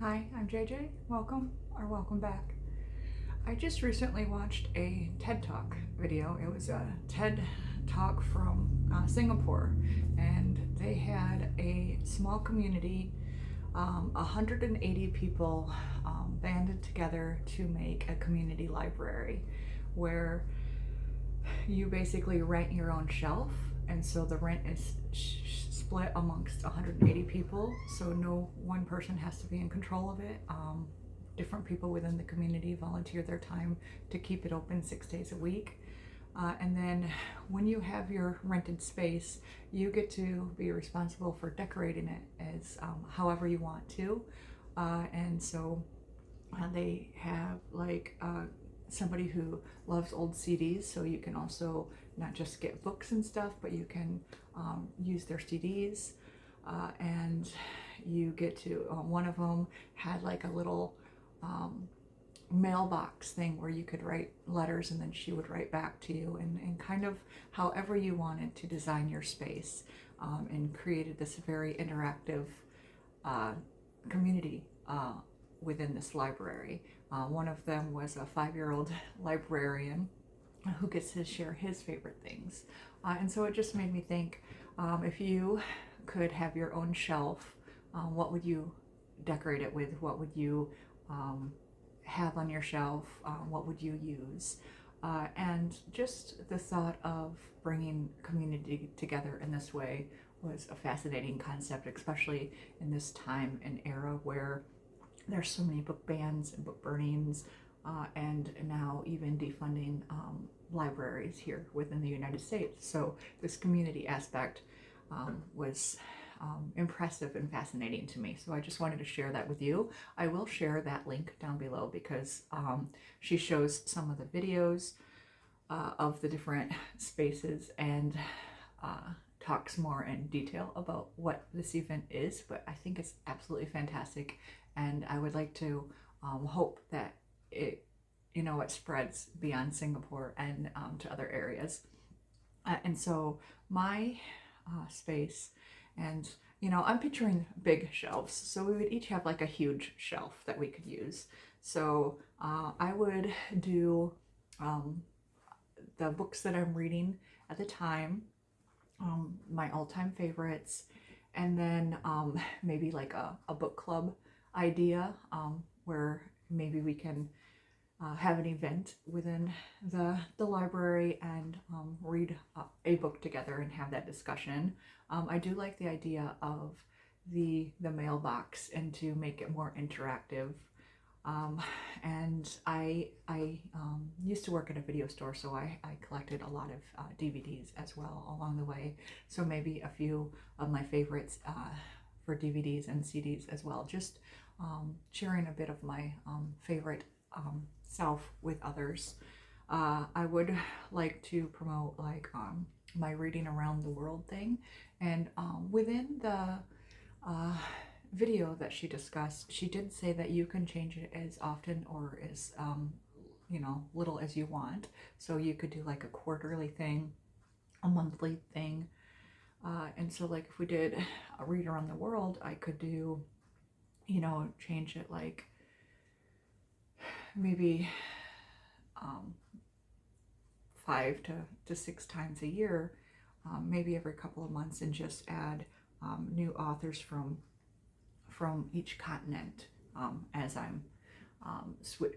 Hi, I'm JJ. Welcome back. I just recently watched a TED Talk video. It was a TED Talk from Singapore, and they had a small community, 180 people banded together to make a community library where you basically rent your own shelf, and so the rent is split amongst 180 people, so no one person has to be in control of it. Different people within the community volunteer their time to keep it open 6 days a week. And then when you have your rented space, you get to be responsible for decorating it as however you want to. And so they have somebody who loves old CDs, so you can also not just get books and stuff, but you can use their CDs. And you get to, one of them had like a little mailbox thing where you could write letters and then she would write back to you, and kind of however you wanted to design your space, and created this very interactive community within this library. One of them was a 5-year-old librarian who gets to share his favorite things. And so it just made me think, if you could have your own shelf, what would you decorate it with? What would you have on your shelf? What would you use? And just the thought of bringing community together in this way was a fascinating concept, especially in this time and era where there's so many book bans and book burnings, and now even defunding libraries here within the United States. So this community aspect was impressive and fascinating to me. So I just wanted to share that with you. I will share that link down below because she shows some of the videos of the different spaces and talks more in detail about what this event is, but I think it's absolutely fantastic, and I would like to hope that it spreads beyond Singapore and to other areas. And so my space, and I'm picturing big shelves, so we would each have like a huge shelf that we could use. So I would do the books that I'm reading at the time, my all-time favorites, and then maybe like a book club idea, where maybe we can have an event within the library and read a book together and have that discussion. I do like the idea of the mailbox and to make it more interactive. And I used to work at a video store, so I collected a lot of DVDs as well along the way. So maybe a few of my favorites for DVDs and CDs as well. Just sharing a bit of my favorite self with others. I would like to promote my reading around the world thing, and within the video that she discussed, she did say that you can change it as often or as little as you want. So you could do like a quarterly thing, a monthly thing, and so like if we did a read around the world, I could do change it like maybe 5 to 6 times a year, maybe every couple of months, and just add new authors from each continent as I'm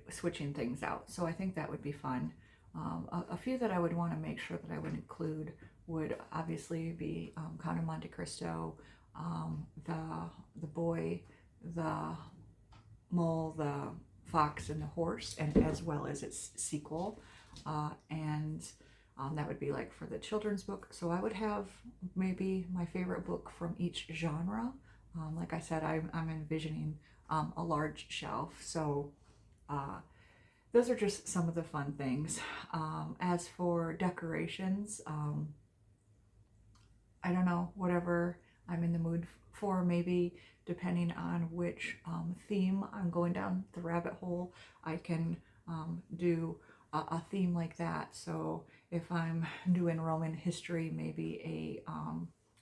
switching things out. So I think that would be fun. A few that I would want to make sure that I would include would obviously be Count of Monte Cristo, the boy, the mole, the fox, and the horse, and as well as its sequel, and that would be like for the children's book. So I would have maybe my favorite book from each genre. Like I said, I'm envisioning a large shelf. So those are just some of the fun things. As for decorations, I don't know, whatever I'm in the mood for, maybe depending on which theme I'm going down the rabbit hole, I can do a theme like that. So if I'm doing Roman history, maybe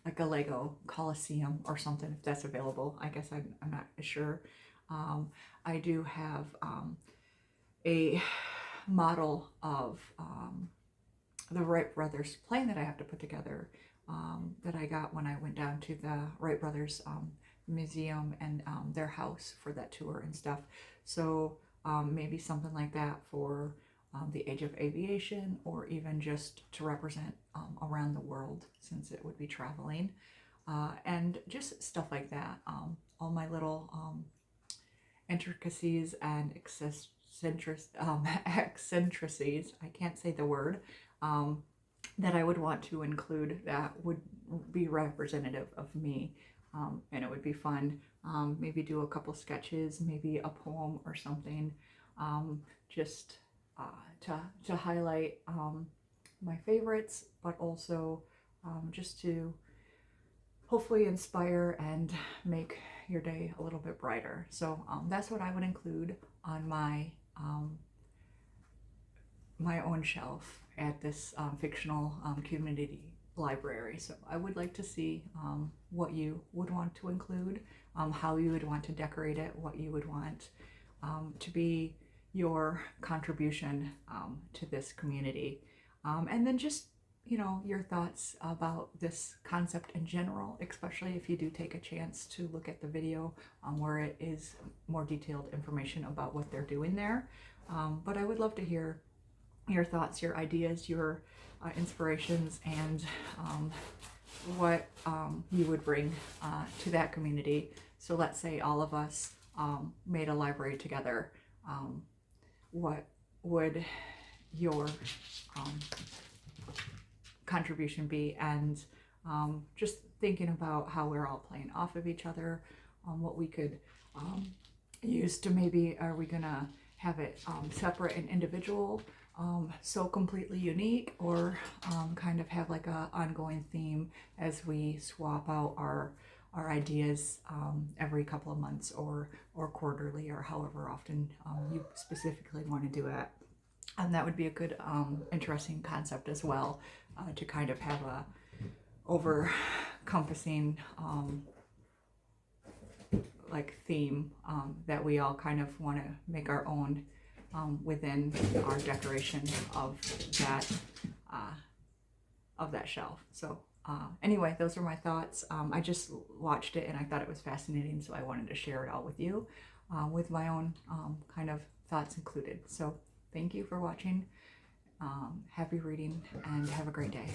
like a Lego Colosseum or something, if that's available. I guess I'm not sure. I do have a model of the Wright Brothers plane that I have to put together, that I got when I went down to the Wright Brothers museum and their house for that tour and stuff. So maybe something like that for the age of aviation, or even just to represent around the world, since it would be traveling, and just stuff like that. All my little intricacies and eccentricities, I can't say the word, that I would want to include that would be representative of me. And it would be fun. Maybe do a couple sketches, maybe a poem or something, just to highlight my favorites, but also just to hopefully inspire and make your day a little bit brighter. So that's what I would include on my my own shelf at this fictional community library. So I would like to see what you would want to include, how you would want to decorate it, what you would want to be your contribution to this community, and then just, you know, your thoughts about this concept in general, especially if you do take a chance to look at the video where it is more detailed information about what they're doing there. But I would love to hear your thoughts, your ideas, your inspirations, and what you would bring to that community. So let's say all of us made a library together. What would your contribution be? And just thinking about how we're all playing off of each other, what we could use to, maybe are we gonna have it separate and individual, so completely unique, or kind of have like a ongoing theme as we swap out our ideas every couple of months, or quarterly, or however often you specifically want to do it. And that would be a good interesting concept as well, to kind of have a over-compassing like theme that we all kind of want to make our own within our decoration of that shelf. So anyway, those are my thoughts. I just watched it and I thought it was fascinating, so I wanted to share it all with you, with my own kind of thoughts included. So thank you for watching. Happy reading and have a great day.